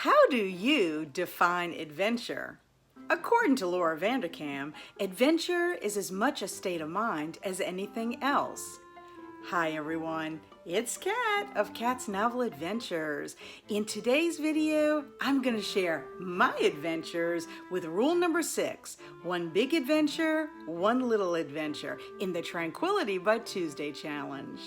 How do you define adventure? According to Laura Vanderkam, adventure is as much a state of mind as anything else. Hi everyone, it's Kat of Kat's Novel Adventures. In today's video, I'm going to share my adventures with rule number 6, one big adventure, one little adventure in the Tranquility by Tuesday challenge.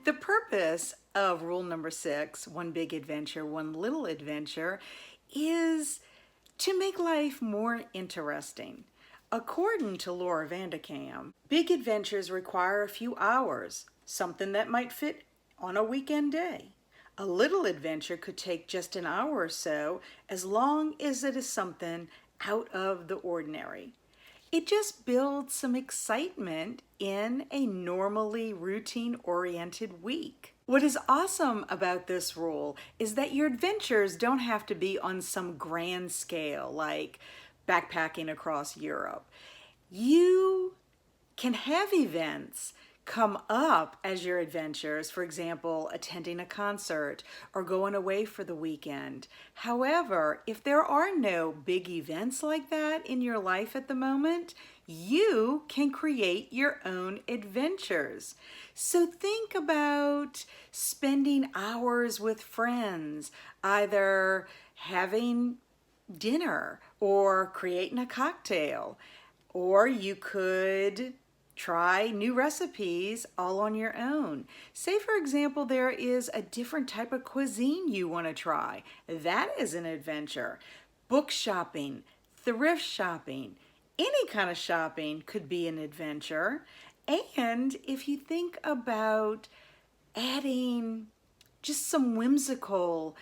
The purpose of rule number 6, one big adventure, one little adventure, is to make life more interesting. According to Laura Vanderkam, big adventures require a few hours, something that might fit on a weekend day. A little adventure could take just an hour or so, as long as it is something out of the ordinary. It just builds some excitement in a normally routine-oriented week. What is awesome about this rule is that your adventures don't have to be on some grand scale, like backpacking across Europe. You can have events come up as your adventures, for example, attending a concert or going away for the weekend. However, if there are no big events like that in your life at the moment, you can create your own adventures. So think about spending hours with friends, either having dinner or creating a cocktail, or you could try new recipes all on your own. Say, for example, there is a different type of cuisine you want to try. That is an adventure. Book shopping, thrift shopping, any kind of shopping could be an adventure. And if you think about adding just some whimsical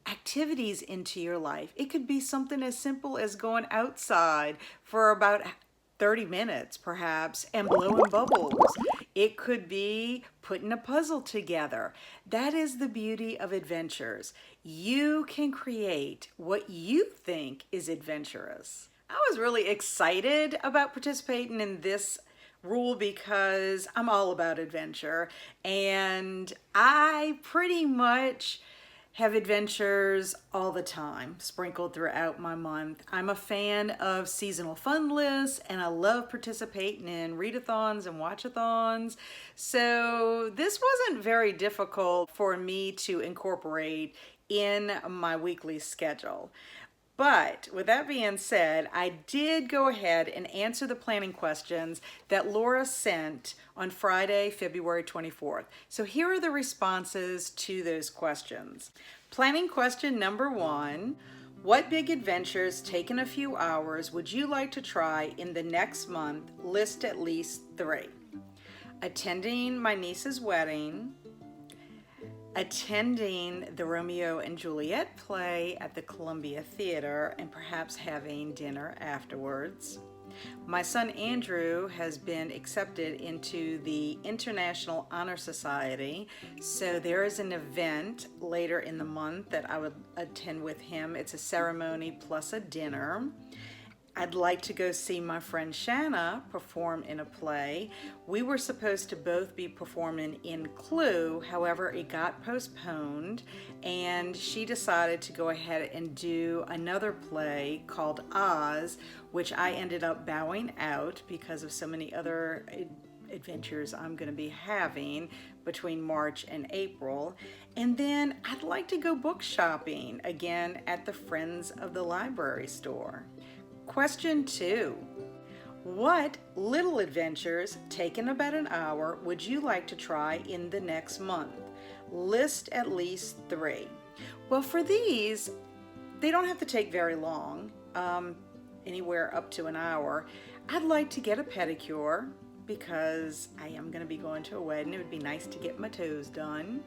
activities into your life, it could be something as simple as going outside for about 30 minutes perhaps and blowing bubbles. It could be putting a puzzle together. That is the beauty of adventures. You can create what you think is adventurous. I was really excited about participating in this rule because I'm all about adventure, and I pretty much have adventures all the time, sprinkled throughout my month. I'm a fan of seasonal fun lists, and I love participating in readathons and watchathons. So this wasn't very difficult for me to incorporate in my weekly schedule. But with that being said, I did go ahead and answer the planning questions that Laura sent on Friday, February 24th. So here are the responses to those questions. Planning question number 1, what big adventures taking a few hours would you like to try in the next month? List at least 3. Attending my niece's wedding, attending the Romeo and Juliet play at the Columbia Theater, and perhaps having dinner afterwards. My son Andrew has been accepted into the International Honor Society, so there is an event later in the month that I would attend with him. It's a ceremony plus a dinner. I'd like to go see my friend Shanna perform in a play. We were supposed to both be performing in Clue, however it got postponed, and she decided to go ahead and do another play called Oz, which I ended up bowing out because of so many other adventures I'm going to be having between March and April. And then I'd like to go book shopping again at the Friends of the Library store. Question 2, what little adventures taking about an hour would you like to try in the next month? List at least 3. Well, for these, they don't have to take very long, anywhere up to an hour. I'd like to get a pedicure because I am going to be going to a wedding. It would be nice to get my toes done.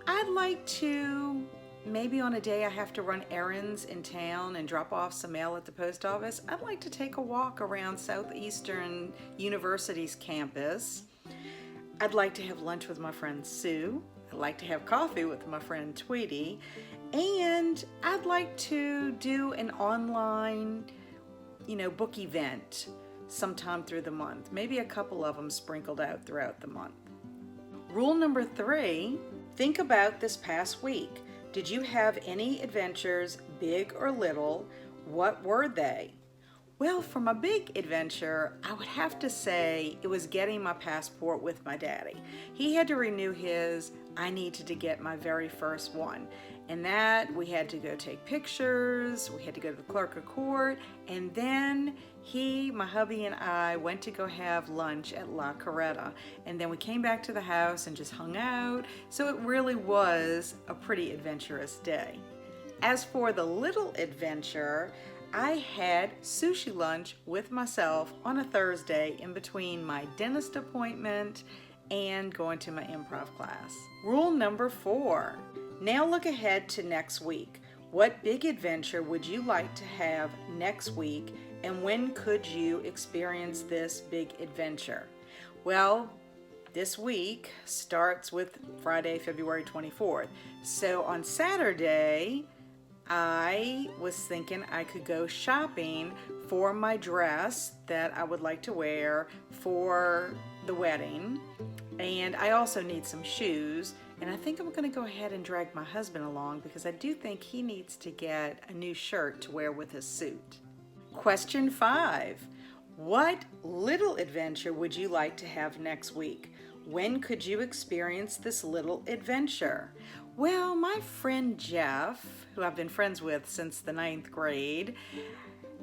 I'd like to, maybe on a day I have to run errands in town and drop off some mail at the post office, I'd like to take a walk around Southeastern University's campus. I'd like to have lunch with my friend Sue. I'd like to have coffee with my friend Tweety. And I'd like to do an online, book event sometime through the month. Maybe a couple of them sprinkled out throughout the month. Rule number 3, think about this past week. Did you have any adventures, big or little? What were they? Well, for my big adventure, I would have to say it was getting my passport with my daddy. He had to renew his. I needed to get my very first one. And that we had to go take pictures, we had to go to the clerk of court, and then my hubby and I went to go have lunch at La Carreta. And then we came back to the house and just hung out. So it really was a pretty adventurous day. As for the little adventure, I had sushi lunch with myself on a Thursday in between my dentist appointment and going to my improv class. Rule number 4, now look ahead to next week. What big adventure would you like to have next week, and when could you experience this big adventure? Well, this week starts with Friday, February 24th. So on Saturday, I was thinking I could go shopping for my dress that I would like to wear for the wedding. And I also need some shoes. And I think I'm going to go ahead and drag my husband along because I do think he needs to get a new shirt to wear with his suit. Question 5. What little adventure would you like to have next week? When could you experience this little adventure? Well, my friend Jeff, who I've been friends with since the 9th grade,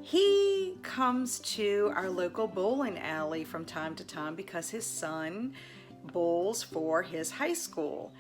he comes to our local bowling alley from time to time because his son bowls for his high school.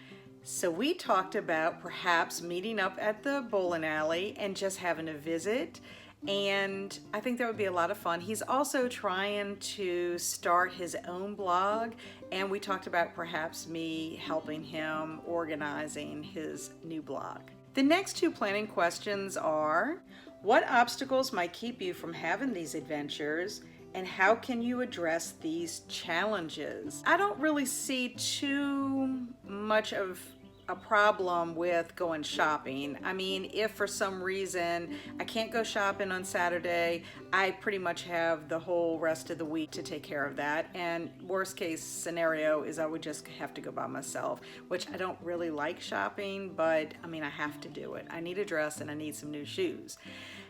So we talked about perhaps meeting up at the bowling alley and just having a visit. And I think that would be a lot of fun. He's also trying to start his own blog, and we talked about perhaps me helping him organizing his new blog. The next 2 planning questions are, what obstacles might keep you from having these adventures, and how can you address these challenges? I don't really see too much of a problem with going shopping. I mean, if for some reason I can't go shopping on Saturday, I pretty much have the whole rest of the week to take care of that. And worst case scenario is I would just have to go by myself, which I don't really like shopping, but I mean, I have to do it. I need a dress and I need some new shoes.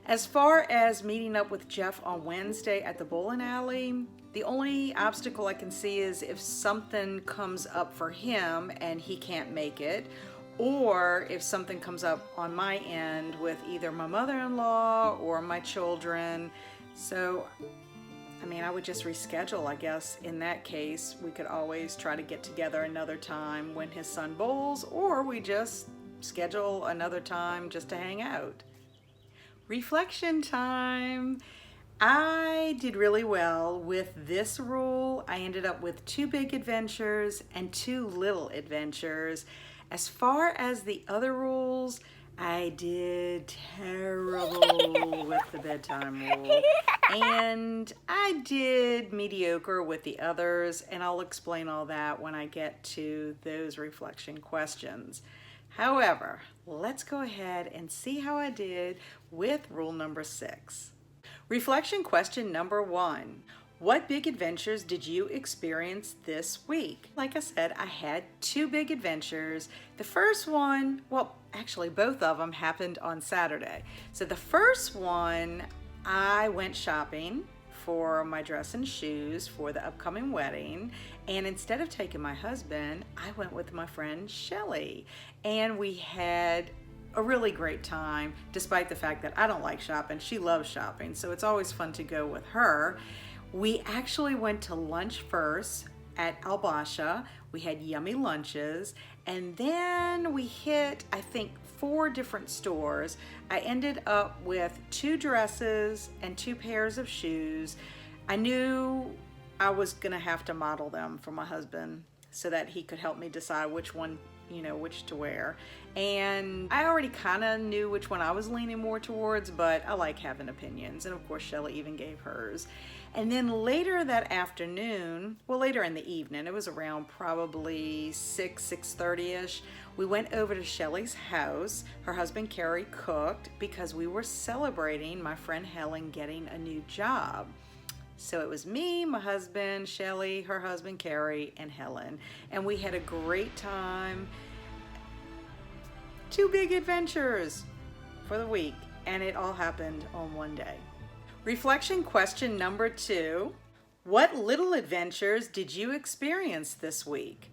As far as meeting up with Jeff on Wednesday at the bowling alley, the only obstacle I can see is if something comes up for him and he can't make it, or if something comes up on my end with either my mother-in-law or my children. So, I mean, I would just reschedule, I guess. In that case, we could always try to get together another time when his son bowls, or we just schedule another time just to hang out. Reflection time. I did really well with this rule. I ended up with 2 big adventures and 2 little adventures. As far as the other rules, I did terrible with the bedtime rule. And I did mediocre with the others, and I'll explain all that when I get to those reflection questions. However, let's go ahead and see how I did with rule number 6. Reflection question number 1. What big adventures did you experience this week? Like I said, I had 2 big adventures. The first one, well, actually both of them happened on Saturday. So the first one, I went shopping for my dress and shoes for the upcoming wedding, and instead of taking my husband, I went with my friend Shelly, and we had a really great time, despite the fact that I don't like shopping. She loves shopping, so it's always fun to go with her. We actually went to lunch first at Al Basha. We had yummy lunches, and then we hit, I think, 4 different stores. I ended up with 2 dresses and 2 pairs of shoes. I knew I was gonna have to model them for my husband so that he could help me decide which one, which to wear. And I already kind of knew which one I was leaning more towards, but I like having opinions. And of course, Shelly even gave hers. And then later that afternoon, well, later in the evening, it was around probably 6:30ish, we went over to Shelly's house. Her husband Carrie cooked because we were celebrating my friend Helen getting a new job. So it was me, my husband, Shelly, her husband, Carrie, and Helen. And we had a great time. 2 big adventures for the week, and it all happened on one day. Reflection question number 2. What little adventures did you experience this week?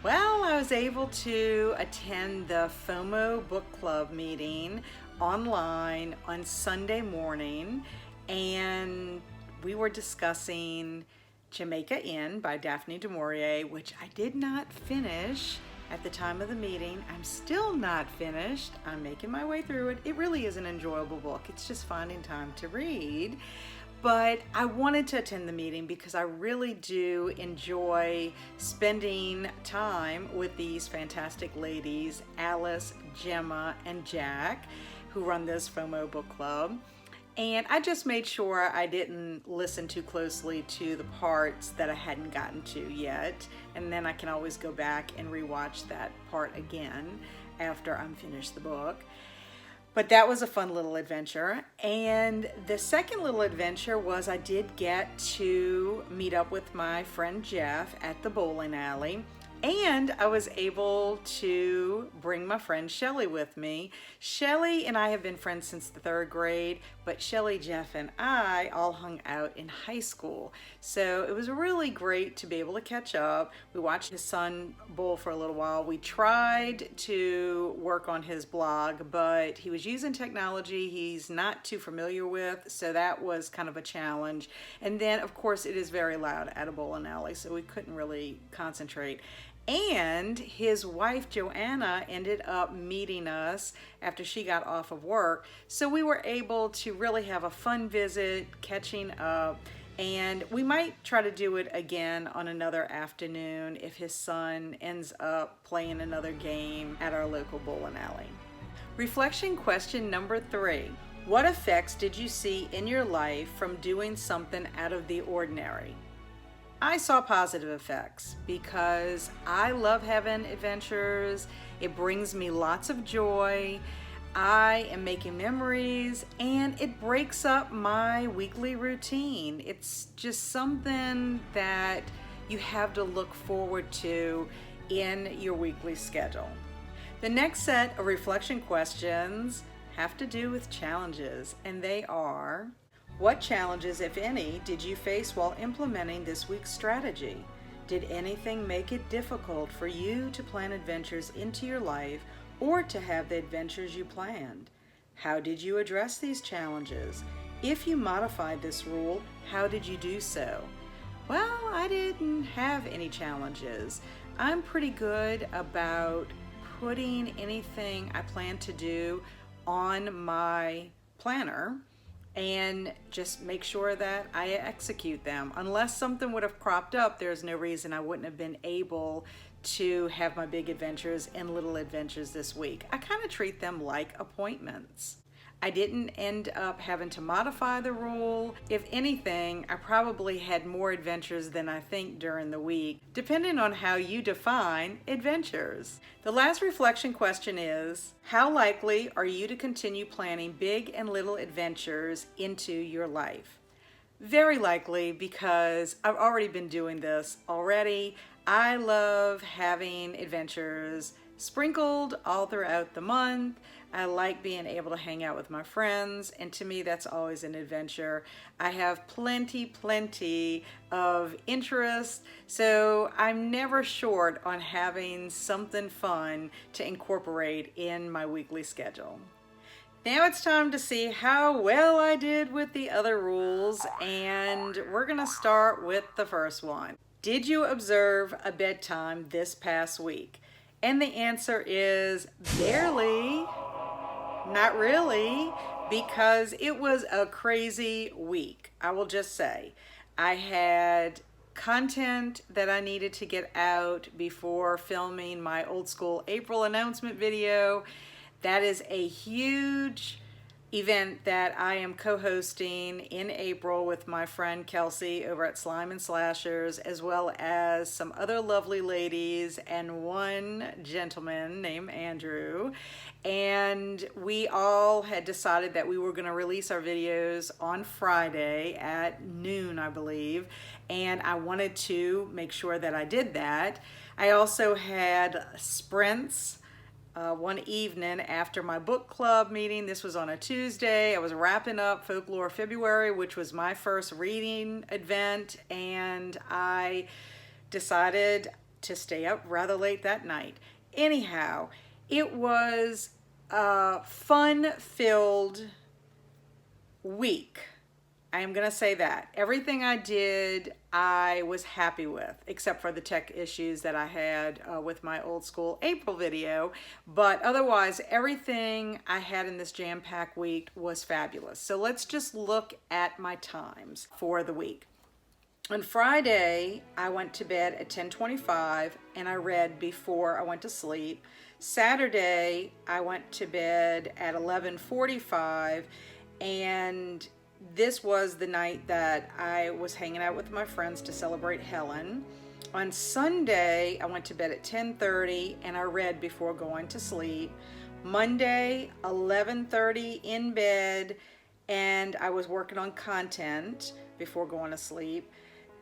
Well, I was able to attend the FOMO book club meeting online on Sunday morning, and we were discussing Jamaica Inn by Daphne du Maurier, which I did not finish at the time of the meeting. I'm still not finished. I'm making my way through it. It really is an enjoyable book. It's just finding time to read. But I wanted to attend the meeting because I really do enjoy spending time with these fantastic ladies, Alice, Gemma, and Jack, who run this FOMO book club. And I just made sure I didn't listen too closely to the parts that I hadn't gotten to yet. And then I can always go back and rewatch that part again after I'm finished the book. But that was a fun little adventure. And the second little adventure was I did get to meet up with my friend Jeff at the bowling alley. And I was able to bring my friend Shelly with me. Shelly and I have been friends since the 3rd grade, but Shelly, Jeff, and I all hung out in high school. So it was really great to be able to catch up. We watched his son bowl for a little while. We tried to work on his blog, but he was using technology he's not too familiar with, so that was kind of a challenge. And then, of course, it is very loud at a bowling alley, so we couldn't really concentrate. And his wife, Joanna, ended up meeting us after she got off of work. So we were able to really have a fun visit, catching up. And we might try to do it again on another afternoon if his son ends up playing another game at our local bowling alley. Reflection question number 3. What effects did you see in your life from doing something out of the ordinary? I saw positive effects because I love having adventures. It brings me lots of joy. I am making memories, and it breaks up my weekly routine. It's just something that you have to look forward to in your weekly schedule. The next set of reflection questions have to do with challenges, and they are: what challenges, if any, did you face while implementing this week's strategy? Did anything make it difficult for you to plan adventures into your life or to have the adventures you planned? How did you address these challenges? If you modified this rule, how did you do so? Well, I didn't have any challenges. I'm pretty good about putting anything I plan to do on my planner and just make sure that I execute them. Unless something would have cropped up, there's no reason I wouldn't have been able to have my big adventures and little adventures this week. I kind of treat them like appointments. I didn't end up having to modify the rule. If anything, I probably had more adventures than I think during the week, depending on how you define adventures. The last reflection question is: how likely are you to continue planning big and little adventures into your life? Very likely, because I've already been doing this already. I love having adventures sprinkled all throughout the month. I like being able to hang out with my friends, and to me that's always an adventure. I have plenty of interest, so I'm never short on having something fun to incorporate in my weekly schedule. Now it's time to see how well I did with the other rules, and we're gonna start with the first one. Did you observe a bedtime this past week? And the answer is barely. Not really, because it was a crazy week. I will just say, I had content that I needed to get out before filming my old school April announcement video. That is a huge event that I am co-hosting in April with my friend Kelsi over at Slime and Slashers, as well as some other lovely ladies and one gentleman named Andrew. And we all had decided that we were going to release our videos on Friday at noon, I believe, and I wanted to make sure that I did that. I also had sprints one evening after my book club meeting. This was on a Tuesday. I was wrapping up Folklore February, which was my first reading event, and I decided to stay up rather late that night. Anyhow, it was a fun-filled week. I am going to say that. Everything I did, I was happy with, except for the tech issues that I had with my old school April video. But otherwise, everything I had in this jam-packed week was fabulous. So let's just look at my times for the week. On Friday, I went to bed at 10:25 and I read before I went to sleep. Saturday, I went to bed at 11:45, and this was the night that I was hanging out with my friends to celebrate Helen. On Sunday, I went to bed at 10:30 and I read before going to sleep. Monday, 11:30 in bed, and I was working on content before going to sleep.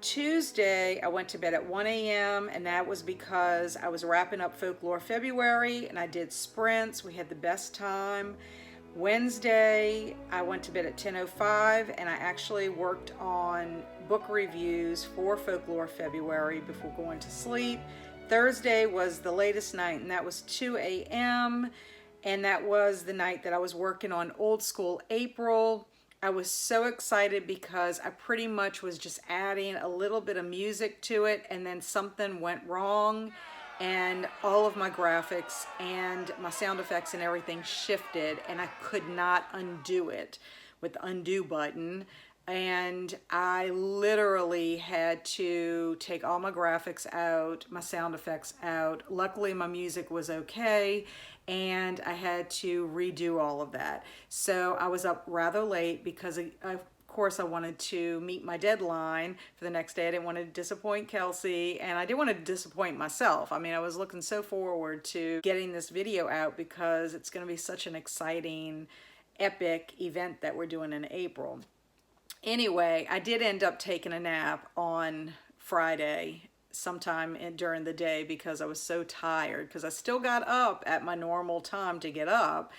Tuesday, I went to bed at 1 a.m. and that was because I was wrapping up Folklore February and I did sprints. We had the best time. Wednesday, I went to bed at 10:05 and I actually worked on book reviews for Folklore February before going to sleep. Thursday was the latest night, and that was 2 a.m. and that was the night that I was working on Old School April. I was so excited because I pretty much was just adding a little bit of music to it, and then something went wrong and all of my graphics and my sound effects and everything shifted, and I could not undo it with the undo button. And I literally had to take all my graphics out, my sound effects out. Luckily, my music was okay, and I had to redo all of that. So I was up rather late because of course I wanted to meet my deadline for the next day. I didn't want to disappoint Kelsi, and I didn't want to disappoint myself. I mean, I was looking so forward to getting this video out because it's going to be such an exciting, epic event that we're doing in April. Anyway, I did end up taking a nap on Friday sometime during the day because I was so tired, because I still got up at my normal time to get up.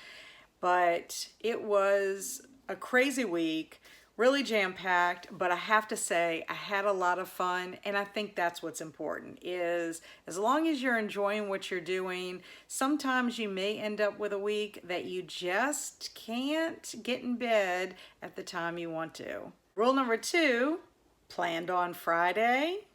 But it was a crazy week, really jam-packed, but I have to say I had a lot of fun, and I think that's what's important, is as long as you're enjoying what you're doing, sometimes you may end up with a week that you just can't get in bed at the time you want to. Rule number 2, planned on Friday.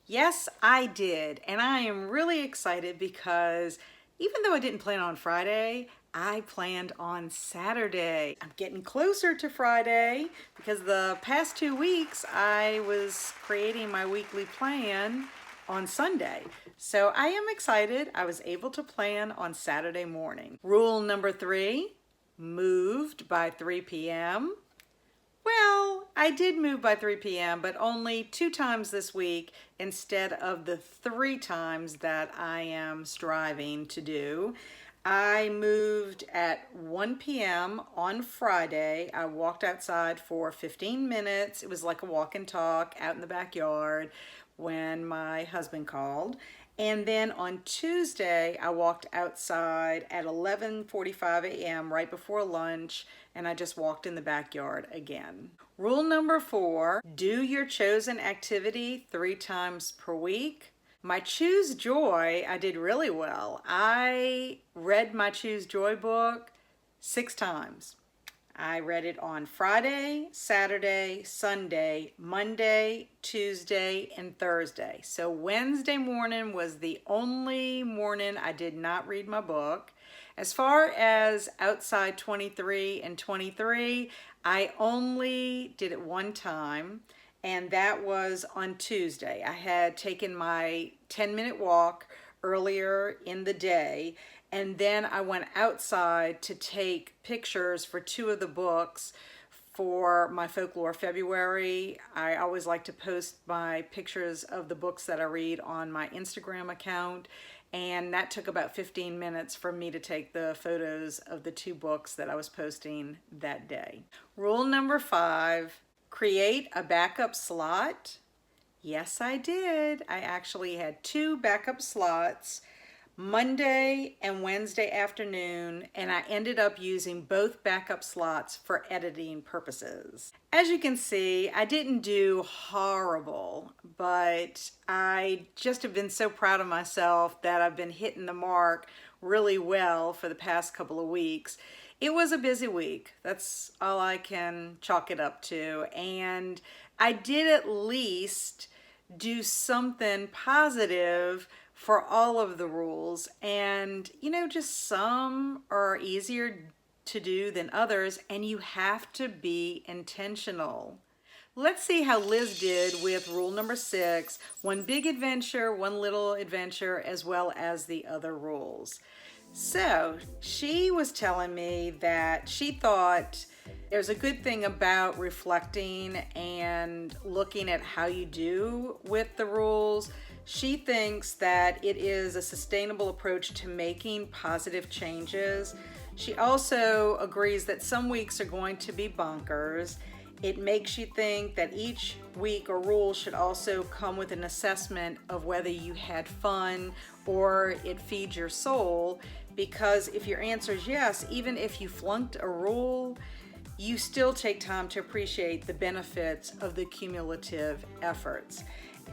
Yes, I did, and I am really excited because even though I didn't plan on Friday, I planned on Saturday. I'm getting closer to Friday because the past 2 weeks I was creating my weekly plan on Sunday. So I am excited. I was able to plan on Saturday morning. Rule number 3, moved by 3 p.m. Well, I did move by 3 p.m., but only 2 times this week instead of the 3 times that I am striving to do. I moved at 1 p.m. on Friday. I walked outside for 15 minutes. It was like a walk and talk out in the backyard when my husband called. And then on Tuesday, I walked outside at 11:45 a.m. right before lunch, and I just walked in the backyard again. Rule number 4, do your chosen activity 3 times per week. My Choose Joy, I did really well. I read my Choose Joy book 6 times. I read it on Friday, Saturday, Sunday, Monday, Tuesday, and Thursday. So Wednesday morning was the only morning I did not read my book. As far as outside 23 and 23, I only did it 1 time, and that was on Tuesday. I had taken my 10-minute walk earlier in the day, and then I went outside to take pictures for 2 of the books for my Folklore February. I always like to post my pictures of the books that I read on my Instagram account, and that took about 15 minutes for me to take the photos of the 2 books that I was posting that day. Rule number 5, create a backup slot. Yes, I did. I actually had 2 backup slots, Monday and Wednesday afternoon, and I ended up using both backup slots for editing purposes. As you can see, I didn't do horrible, but I just have been so proud of myself that I've been hitting the mark really well for the past couple of weeks. It was a busy week. That's all I can chalk it up to. And I did at least do something positive for all of the rules. And, just some are easier to do than others, and you have to be intentional. Let's see how Liz did with rule number 6, one big adventure, one little adventure, as well as the other rules. So she was telling me that she thought there's a good thing about reflecting and looking at how you do with the rules. She thinks that it is a sustainable approach to making positive changes. She also agrees that some weeks are going to be bonkers. It makes you think that each week or rule should also come with an assessment of whether you had fun or it feeds your soul, because if your answer is yes, even if you flunked a rule, you still take time to appreciate the benefits of the cumulative efforts.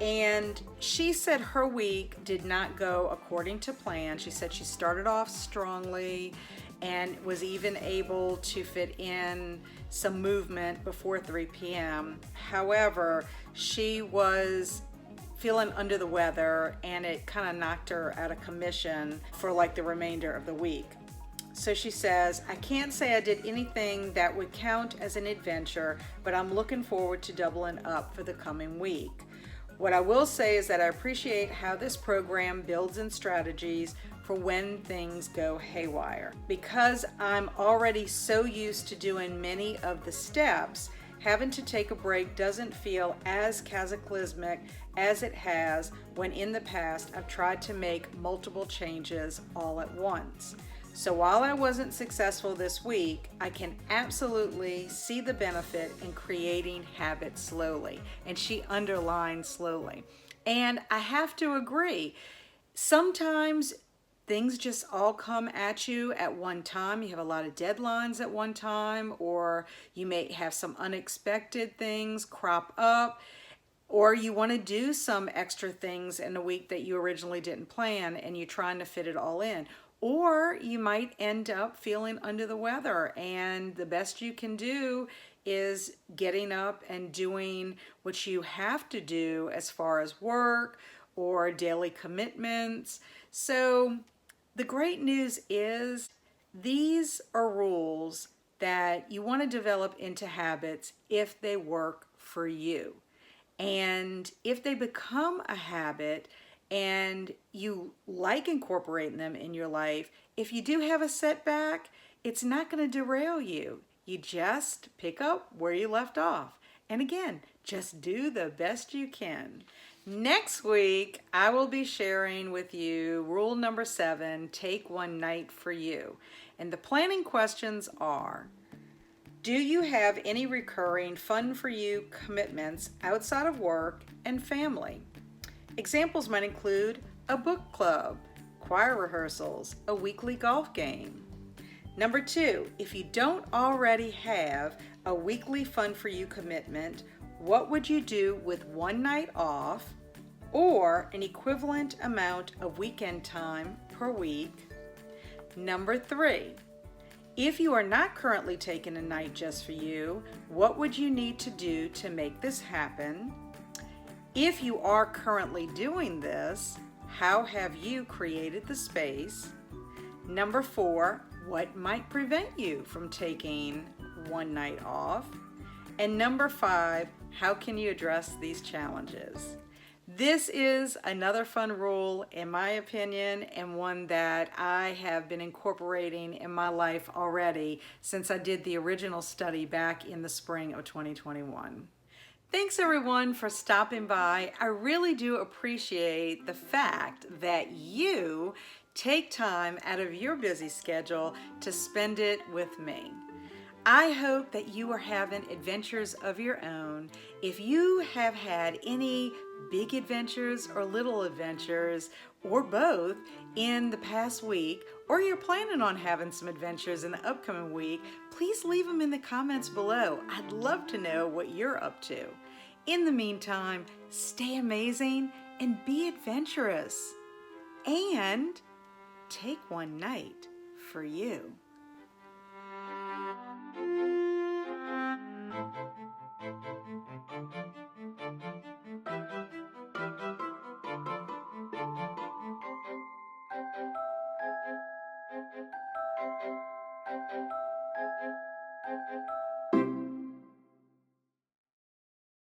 And she said her week did not go according to plan. She said she started off strongly and was even able to fit in some movement before 3 p.m. However, she was feeling under the weather, and it kind of knocked her out of commission for like the remainder of the week. So she says, I can't say I did anything that would count as an adventure, but I'm looking forward to doubling up for the coming week. What I will say is that I appreciate how this program builds in strategies for when things go haywire. Because I'm already so used to doing many of the steps, having to take a break doesn't feel as cataclysmic as it has when in the past I've tried to make multiple changes all at once. So while I wasn't successful this week, I can absolutely see the benefit in creating habits slowly. And she underlined slowly. And I have to agree, sometimes things just all come at you at one time. You have a lot of deadlines at one time, or you may have some unexpected things crop up, or you want to do some extra things in a week that you originally didn't plan and you're trying to fit it all in. Or you might end up feeling under the weather, and the best you can do is getting up and doing what you have to do as far as work or daily commitments. So the great news is these are rules that you want to develop into habits if they work for you. And if they become a habit and you like incorporating them in your life, if you do have a setback, it's not going to derail you. You just pick up where you left off. And again, just do the best you can. Next week, I will be sharing with you rule number 7, take one night for you. And the planning questions are, do you have any recurring fun for you commitments outside of work and family? Examples might include a book club, choir rehearsals, a weekly golf game. Number 2, if you don't already have a weekly fun for you commitment, what would you do with one night off or an equivalent amount of weekend time per week? Number 3, if you are not currently taking a night just for you, what would you need to do to make this happen? If you are currently doing this, how have you created the space? Number 4, what might prevent you from taking one night off? And number 5, how can you address these challenges? This is another fun rule, in my opinion, and one that I have been incorporating in my life already since I did the original study back in the spring of 2021. Thanks everyone for stopping by. I really do appreciate the fact that you take time out of your busy schedule to spend it with me. I hope that you are having adventures of your own. If you have had any big adventures or little adventures or both in the past week, or you're planning on having some adventures in the upcoming week, please leave them in the comments below. I'd love to know what you're up to. In the meantime, stay amazing and be adventurous. And take one night for you.